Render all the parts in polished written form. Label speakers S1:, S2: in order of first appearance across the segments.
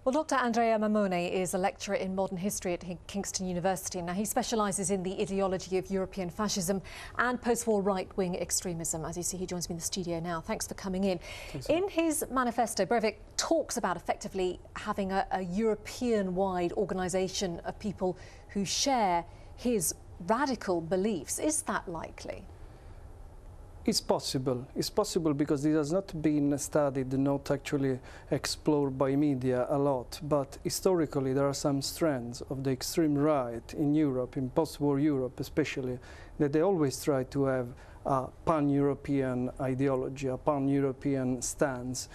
S1: Well, Dr. Andrea Mammone is a lecturer in modern history at Kingston University. Now, he specialises in the ideology of European fascism and post-war right-wing extremism. As you see, he joins me in the studio now. Thanks for coming in. In his manifesto, Breivik talks about effectively having a European-wide organisation of people who share his radical beliefs. Is that likely?
S2: It's possible. It's possible because this has not been studied, not actually explored by media a lot. But historically, there are some strands of the extreme right in Europe, in post-war Europe especially, that they always try to have a pan-European ideology, a pan-European stance.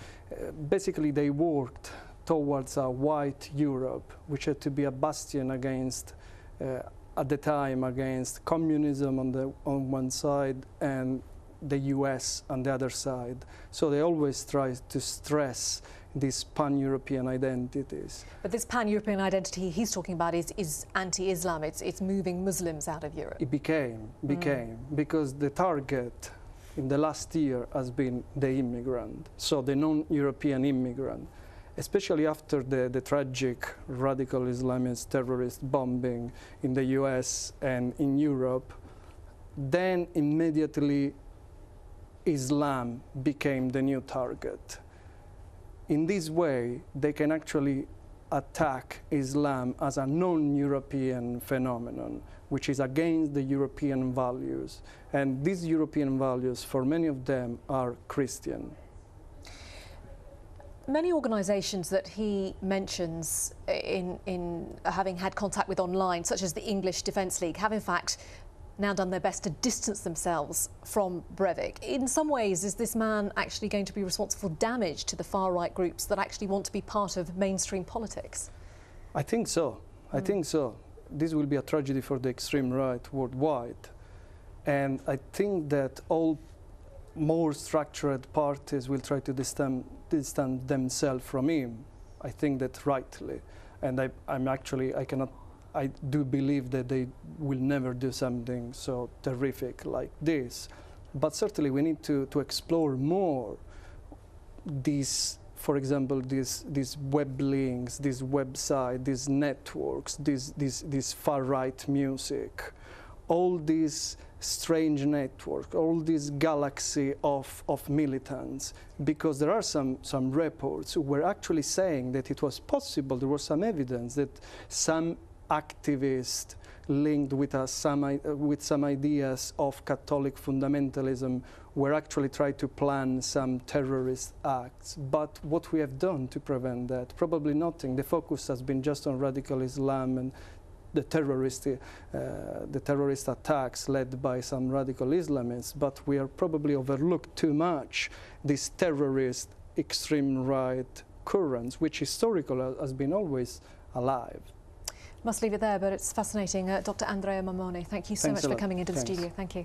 S2: Basically, they worked towards a white Europe, which had to be a bastion against, at the time, against communism on one side and the US on the other side. So they always try to stress these pan-European identities.
S1: But this pan-European identity he's talking about is anti-Islam. It's moving Muslims out of Europe.
S2: It became because the target in the last year has been the immigrant, so the non-European immigrant, especially after the tragic radical Islamist terrorist bombing in the US and in Europe. Then immediately Islam became the new target. In this way, they can actually attack Islam as a non-European phenomenon, which is against the European values. And these European values, for many of them, are Christian.
S1: Many organisations that he mentions in having had contact with online, such as the English Defence League, have in fact now done their best to distance themselves from Breivik. In some ways, is this man actually going to be responsible for damage to the far-right groups that actually want to be part of mainstream politics?
S2: I think so. I think so. This will be a tragedy for the extreme right worldwide. And I think that all more structured parties will try to distance themselves from him. I think that rightly. And I do believe that they will never do something so terrific like this. But certainly we need to explore more these, for example, these web links, these websites, these networks, this far-right music, all these strange networks, all this galaxy of militants, because there are some reports who were actually saying that it was possible, there was some evidence that some activists linked with some ideas of Catholic fundamentalism were actually trying to plan some terrorist acts. But what we have done to prevent that? Probably nothing. The focus has been just on radical Islam and the terrorist attacks led by some radical Islamists, but we are probably overlooked too much this terrorist extreme right currents, which historically has been always alive.
S1: Must leave it there, but it's fascinating. Dr. Andrea Mammone, thank you so much for coming into the studio. Thank you.